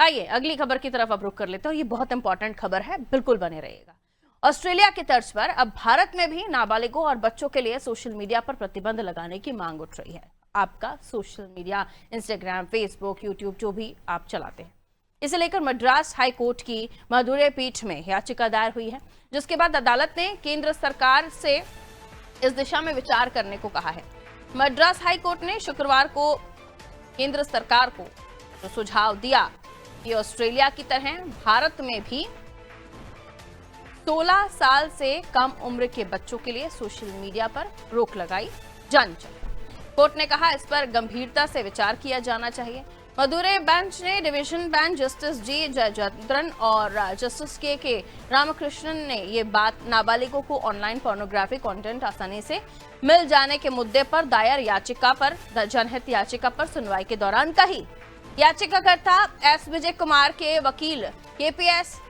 आइए अगली खबर की तरफ अब रुख कर लेते हैं। ये बहुत इंपॉर्टेंट खबर है, बिल्कुल बने रहिएगा। ऑस्ट्रेलिया की तर्ज पर अब भारत में भी नाबालिगों और बच्चों के लिए सोशल मीडिया पर प्रतिबंध लगाने की मांग उठ रही है। आपका social media, Instagram, Facebook, YouTube जो भी आप चलाते हैं, इसे लेकर मद्रास हाई कोर्ट की मदुरै पीठ में याचिका दायर हुई है, जिसके बाद अदालत ने केंद्र सरकार से इस दिशा में विचार करने को कहा है। मद्रास हाई कोर्ट ने शुक्रवार को केंद्र सरकार को जो सुझाव दिया कि ऑस्ट्रेलिया की तरह भारत में भी 16 साल से कम उम्र के बच्चों के लिए सोशल मीडिया पर रोक लगाई जानी चाहिए। कोर्ट ने कहा इस पर गंभीरता से विचार किया जाना चाहिए। मदुरै बेंच ने division bench justice G Jayachandran और जस्टिस के रामकृष्णन ने ये बात नाबालिगों को ऑनलाइन पोर्नोग्राफी कंटेंट आसानी से मिल जाने के मुद्दे पर दायर याचिका पर जनहित याचिका पर सुनवाई के दौरान कही। याचिकाकर्ता एस विजय कुमार के वकील केपीएस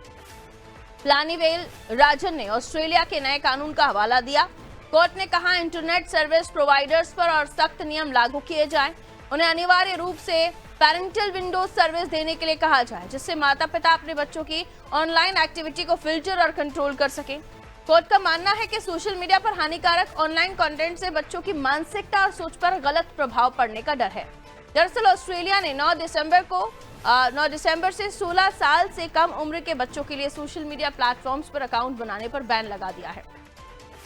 प्लानीवेल राजन ने ऑस्ट्रेलिया के नए कानून का हवाला दिया। कोर्ट ने कहा इंटरनेट सर्विस प्रोवाइडर्स पर और सख्त नियम लागू किए जाएं। उन्हें अनिवार्य रूप से पेरेंटल विंडोज सर्विस देने के लिए कहा जाए, जिससे माता पिता अपने बच्चों की ऑनलाइन एक्टिविटी को फिल्टर और कंट्रोल कर सकें। कोर्ट का मानना है कि सोशल मीडिया पर हानिकारक ऑनलाइन कंटेंट से बच्चों की मानसिकता और सोच पर गलत प्रभाव पड़ने का डर है। दरअसल ऑस्ट्रेलिया ने 9 दिसंबर से 16 साल से कम उम्र के बच्चों के लिए सोशल मीडिया प्लेटफॉर्म्स पर अकाउंट बनाने पर बैन लगा दिया है।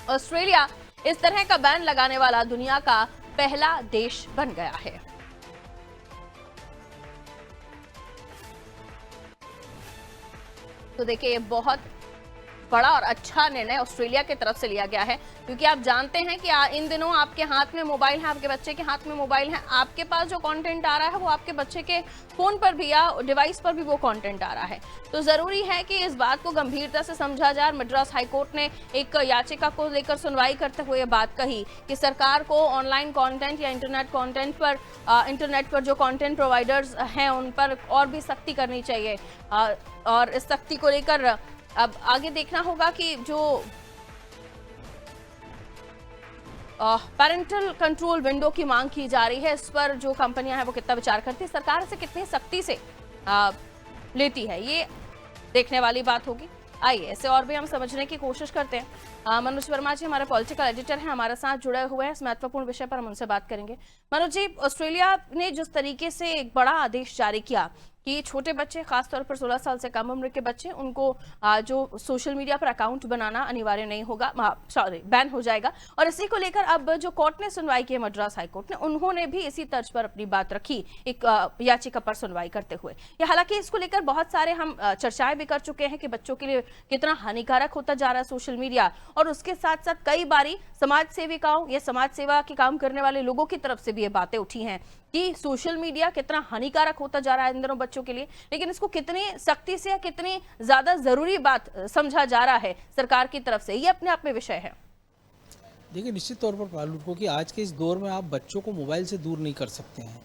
ऑस्ट्रेलिया इस तरह का बैन लगाने वाला दुनिया का पहला देश बन गया है। तो देखिए, ये बहुत बड़ा और अच्छा निर्णय ऑस्ट्रेलिया की तरफ से लिया गया है, क्योंकि आप जानते हैं कि इन दिनों आपके हाथ में मोबाइल है, आपके बच्चे के हाथ में मोबाइल है, आपके पास जो कंटेंट आ रहा है वो आपके बच्चे के फोन पर भी या डिवाइस पर भी वो कंटेंट आ रहा है। तो जरूरी है कि इस बात को गंभीरता से समझा जाए। मद्रास हाईकोर्ट ने एक याचिका को लेकर सुनवाई करते हुए बात कही कि सरकार को ऑनलाइन कॉन्टेंट या इंटरनेट पर जो कॉन्टेंट प्रोवाइडर्स हैं उन पर और भी सख्ती करनी चाहिए, और इस सख्ती को लेकर अब आगे देखना होगा कि जो पेरेंटल कंट्रोल विंडो की मांग की जा रही है, इस पर जो कंपनियां हैं वो कितना विचार करती है, सरकार से कितनी सख्ती से लेती है, ये देखने वाली बात होगी। आइए ऐसे और भी हम समझने की कोशिश करते हैं। मनोज वर्मा जी हमारे पॉलिटिकल एडिटर हैं, हमारे साथ जुड़े हुए हैं। इस महत्वपूर्ण विषय पर हम उनसे बात करेंगे। मनोज जी, ऑस्ट्रेलिया ने जिस तरीके से एक बड़ा आदेश जारी किया कि छोटे बच्चे, खासतौर पर 16 साल से कम उम्र के बच्चे, उनको जो सोशल मीडिया पर अकाउंट बनाना अनिवार्य नहीं होगा, बैन हो जाएगा, और इसी को लेकर अब जो कोर्ट ने सुनवाई की है, मद्रास हाईकोर्ट ने, उन्होंने भी इसी तर्ज पर अपनी बात रखी एक याचिका पर सुनवाई करते हुए। हालांकि इसको लेकर बहुत सारे हम चर्चाएं भी कर चुके हैं कि बच्चों के लिए कितना हानिकारक होता जा रहा है सोशल मीडिया, और उसके साथ साथ कई बारी समाज सेविकाओं या समाज सेवा के काम करने वाले लोगों की तरफ से भी ये बातें उठी हैं कि सोशल मीडिया कितना हानिकारक होता जा रहा है इन दिनों बच्चों के लिए। लेकिन इसको कितनी सख्ती से या कितनी ज्यादा जरूरी बात समझा जा रहा है सरकार की तरफ से, ये अपने आप में विषय है। देखिए, निश्चित तौर पर पालू को कि आज के इस दौर में आप बच्चों को मोबाइल से दूर नहीं कर सकते हैं,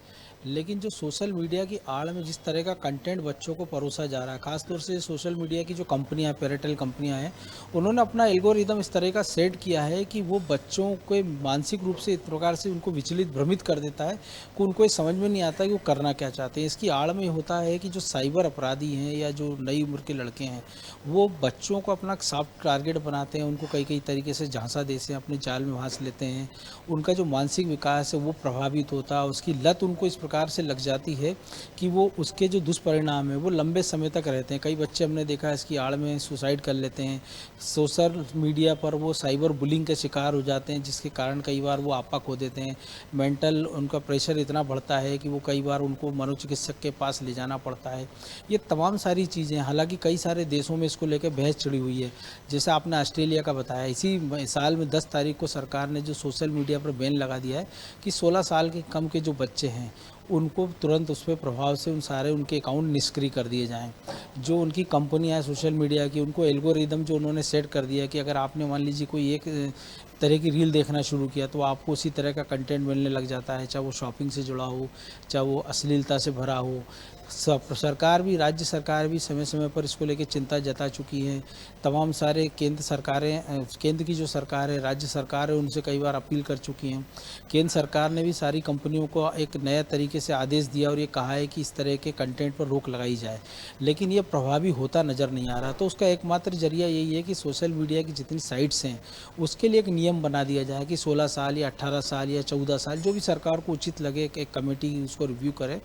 लेकिन जो सोशल मीडिया की आड़ में जिस तरह का कंटेंट बच्चों को परोसा जा रहा है, खासतौर से सोशल मीडिया की जो कंपनियां हैं, पेरेंटल कंपनियां हैं, उन्होंने अपना एल्गोरिदम इस तरह का सेट किया है कि वो बच्चों के मानसिक रूप से इस प्रकार से उनको विचलित, भ्रमित कर देता है कि उनको ये समझ में नहीं आता कि वो करना क्या चाहते हैं। इसकी आड़ में होता है कि जो साइबर अपराधी हैं या जो नई उम्र के लड़के हैं, वो बच्चों को अपना सॉफ्ट टारगेट बनाते हैं, उनको कई तरीके से झांसा देते हैं, अपने जाल में भांस लेते हैं। उनका जो मानसिक विकास है वो प्रभावित होता है, उसकी लत उनको इस प्रकार से लग जाती है कि वो उसके जो दुष्परिणाम है वो लंबे समय तक रहते हैं। कई बच्चे हमने देखा है इसकी आड़ में सुसाइड कर लेते हैं, सोशल मीडिया पर वो साइबर बुलिंग के शिकार हो जाते हैं, जिसके कारण कई बार वो आपा खो देते हैं। मेंटल उनका प्रेशर इतना बढ़ता है कि वो कई बार उनको मनोचिकित्सक के पास ले जाना पड़ता है। ये तमाम सारी चीज़ें, हालांकि कई सारे देशों में इसको लेकर बहस छिड़ी हुई है, जैसे आपने ऑस्ट्रेलिया का बताया। इसी साल में 10 तारीख को सरकार ने जो सोशल मीडिया पर बैन लगा दिया है कि 16 साल के कम के जो बच्चे हैं उनको तुरंत उस पर प्रभाव से उनके अकाउंट निष्क्रिय कर दिए जाएं। जो उनकी कंपनियां हैं सोशल मीडिया की, उनको एल्गोरिदम जो उन्होंने सेट कर दिया कि अगर आपने मान लीजिए कोई एक तरह की रील देखना शुरू किया तो आपको उसी तरह का कंटेंट मिलने लग जाता है, चाहे वो शॉपिंग से जुड़ा हो, चाहे वो अश्लीलता से भरा हो, सरकार भी, राज्य सरकार भी समय समय पर इसको लेके चिंता जता चुकी है। तमाम सारे केंद्र की जो सरकार है, राज्य सरकार है, उनसे कई बार अपील कर चुकी हैं। केंद्र सरकार ने भी सारी कंपनियों को एक नया तरीके से आदेश दिया और ये कहा है कि इस तरह के कंटेंट पर रोक लगाई जाए, लेकिन ये प्रभावी होता नज़र नहीं आ रहा। तो उसका एकमात्र जरिया यही है कि सोशल मीडिया की जितनी साइट्स हैं उसके लिए एक नियम बना दिया जाए कि 16 साल या 18 साल या 14 साल, जो भी सरकार को उचित लगे, एक कमेटी उसको रिव्यू करे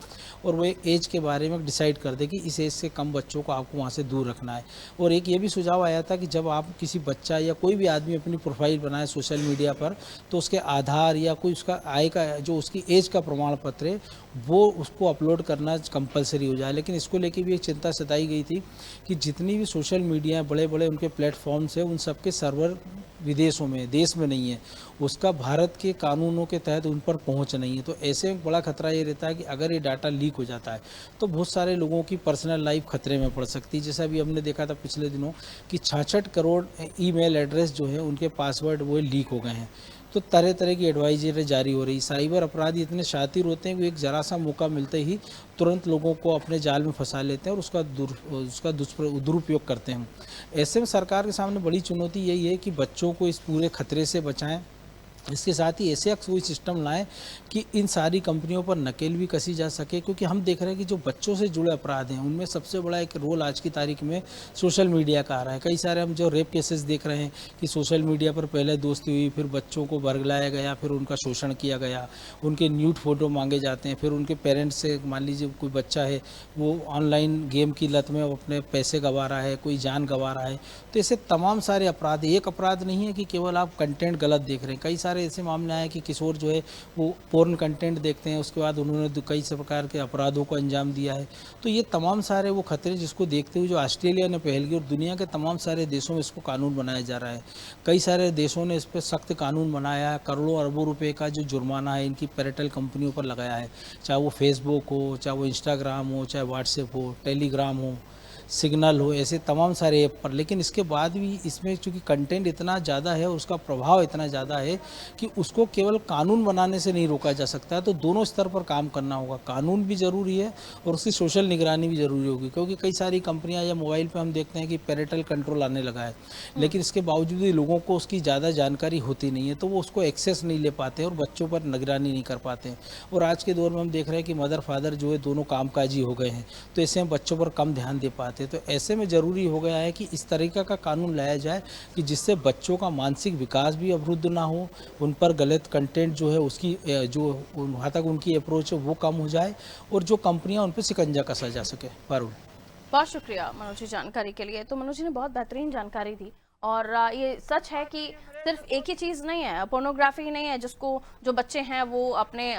और वो एज के बारे में डिसाइड कर दे कि इस एज से कम बच्चों को आपको वहाँ से दूर रखना है। और एक ये भी सुझाव आया था कि जब आप किसी बच्चा या कोई भी आदमी अपनी प्रोफाइल बनाए सोशल मीडिया पर, तो उसके आधार या कोई उसका आय का, जो उसकी एज का प्रमाण पत्र है, वो उसको अपलोड करना कंपलसरी हो जाए। लेकिन इसको लेके भी एक चिंता सताई गई थी कि जितनी भी सोशल मीडिया बड़े बड़े उनके प्लेटफॉर्म्स हैं, उन सबके सर्वर विदेशों में, देश में नहीं है, उसका भारत के कानूनों के तहत उन पर पहुंच नहीं है। तो ऐसे में बड़ा खतरा ये रहता है कि अगर ये डाटा लीक हो जाता है तो बहुत सारे लोगों की पर्सनल लाइफ खतरे में पड़ सकती है। जैसा भी हमने देखा था पिछले दिनों कि 66 करोड़ ईमेल एड्रेस जो है, उनके पासवर्ड वो लीक हो गए हैं। तो तरह तरह की एडवाइजरी जारी हो रही। साइबर अपराधी इतने शातिर होते हैं कि एक ज़रा सा मौका मिलते ही तुरंत लोगों को अपने जाल में फंसा लेते हैं और उसका दुरुपयोग करते हैं। ऐसे में सरकार के सामने बड़ी चुनौती यही है कि बच्चों को इस पूरे खतरे से बचाएं। इसके साथ ही ऐसे कोई सिस्टम लाएं कि इन सारी कंपनियों पर नकेल भी कसी जा सके, क्योंकि हम देख रहे हैं कि जो बच्चों से जुड़े अपराध हैं उनमें सबसे बड़ा एक रोल आज की तारीख में सोशल मीडिया का आ रहा है। कई सारे हम जो रेप केसेस देख रहे हैं कि सोशल मीडिया पर पहले दोस्ती हुई, फिर बच्चों को बरगलाया गया, फिर उनका शोषण किया गया, उनके न्यूड फोटो मांगे जाते हैं, फिर उनके पेरेंट्स से, मान लीजिए कोई बच्चा है वो ऑनलाइन गेम की लत में अपने पैसे गंवा रहा है, कोई जान गंवा रहा है। तो ऐसे तमाम सारे अपराध, एक अपराध नहीं है कि केवल आप कंटेंट गलत देख रहे हैं। कई सारे ऐसे मामले आए कि किशोर जो है वो पोर्न कंटेंट देखते हैं, उसके बाद उन्होंने कई से प्रकार के अपराधों को अंजाम दिया है। तो ये तमाम सारे वो खतरे जिसको देखते हुए जो ऑस्ट्रेलिया ने पहल की और दुनिया के तमाम सारे देशों में इसको कानून बनाया जा रहा है। कई सारे देशों ने इस पर सख्त कानून बनाया है। करोड़ों अरबों रुपए का जो जुर्माना है इनकी पेरेंटल कंपनियों पर लगाया है, चाहे वो फेसबुक हो, चाहे वो इंस्टाग्राम हो, चाहे व्हाट्सएप हो, टेलीग्राम हो, सिग्नल हो, ऐसे तमाम सारे ऐप पर। लेकिन इसके बाद भी इसमें चूँकि कंटेंट इतना ज़्यादा है, उसका प्रभाव इतना ज़्यादा है कि उसको केवल कानून बनाने से नहीं रोका जा सकता। तो दोनों स्तर पर काम करना होगा, कानून भी ज़रूरी है और उसकी सोशल निगरानी भी ज़रूरी होगी। क्योंकि कई सारी कंपनियां या मोबाइल पे हम देखते हैं कि पेरेंटल कंट्रोल आने लगा है, लेकिन इसके बावजूद भी लोगों को उसकी ज़्यादा जानकारी होती नहीं है, तो वो उसको एक्सेस नहीं ले पाते और बच्चों पर निगरानी नहीं कर पाते। और आज के दौर में हम देख रहे हैं कि मदर फादर जो है दोनों कामकाजी हो गए हैं, तो ऐसे में बच्चों पर कम ध्यान दे पाते। तो ऐसे में ज़रूरी हो गया है कि इस तरीक़े का कानून लाया जाए कि जिससे बच्चों का मानसिक विकास भी अवरुद्ध ना हो, उन पर गलत कंटेंट जो है उसकी जो वहाँ तक उनकी अप्रोच है वो कम हो जाए और जो कंपनियां उन पर शिकंजा कसा जा सके। पारुल, बहुत शुक्रिया मनोज जी जानकारी के लिए। तो मनोज जी ने बहुत बेहतरीन जानकारी दी और ये सच है कि सिर्फ एक ही चीज़ नहीं है, पोर्नोग्राफी नहीं है जिसको जो बच्चे हैं वो अपने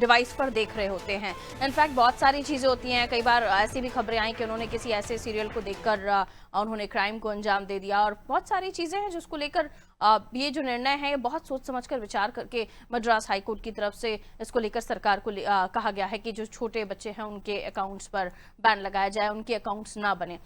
डिवाइस पर देख रहे होते हैं। इनफैक्ट बहुत सारी चीज़ें होती हैं, कई बार ऐसी भी खबरें आई कि उन्होंने किसी ऐसे सीरियल को देखकर उन्होंने क्राइम को अंजाम दे दिया और बहुत सारी चीज़ें हैं जिसको लेकर ये जो निर्णय है बहुत सोच समझकर विचार करके मद्रास हाईकोर्ट की तरफ से इसको लेकर सरकार को कहा गया है कि जो छोटे बच्चे हैं उनके अकाउंट्स पर बैन लगाया जाए, उनके अकाउंट्स ना बने।